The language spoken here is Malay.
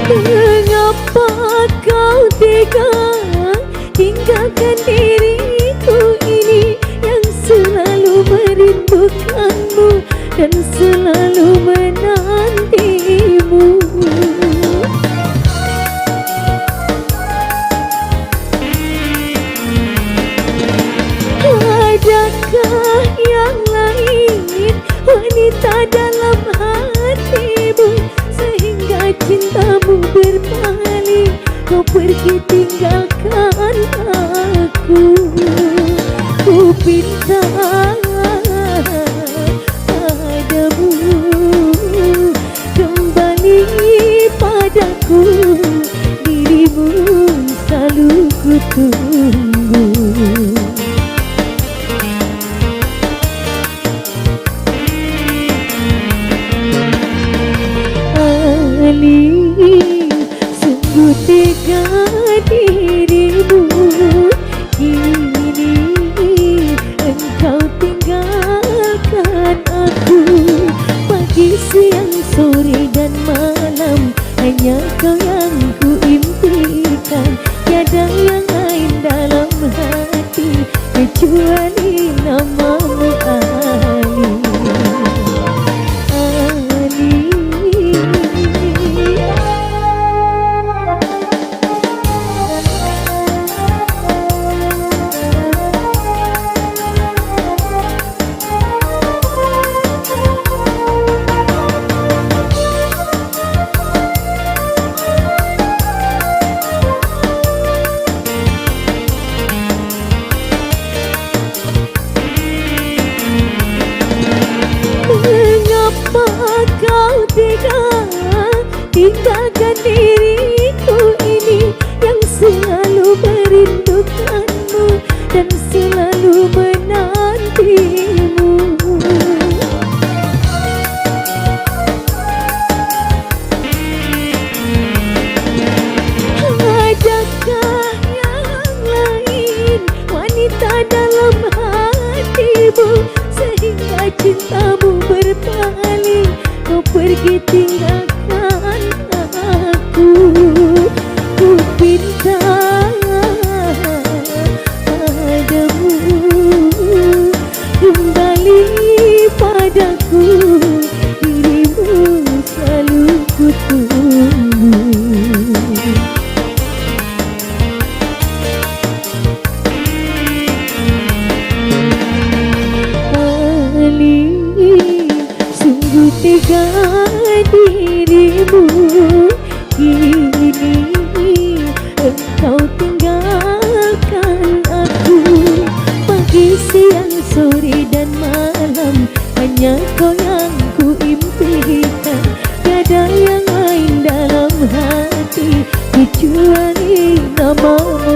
Mengapa kau tega tinggalkan diriku ini yang selalu merindukanmu dan selalu menantimu. Adakah yang lain wanita dalam hatimu sehingga cintamu berpaling, kau pergi tinggalkan aku. Ku pinta padamu kembali padaku, dirimu selalu ku tunggu. Sungguh tega dirimu, kini engkau tinggalkan aku. Pagi, siang, sore dan malam hanya kau yang ku impikan. Tiada yang lain dalam hati kecuali namamu Ali. Mengapa kau tega tinggalkan diriku ini yang selalu merindukanmu dan selalu menantimu. Adakah yang lain wanita dalam hatimu sehingga cintamu berpaling, kau pergi tinggalkan aku. Ku pinta padamu kembali padaku, dirimu selalu ku tunggu. Sungguh tega dirimu, kini engkau tinggalkan aku. Pagi, siang, sore dan malam hanya kau yang ku impikan. Tiada yang lain dalam hati kecuali namamu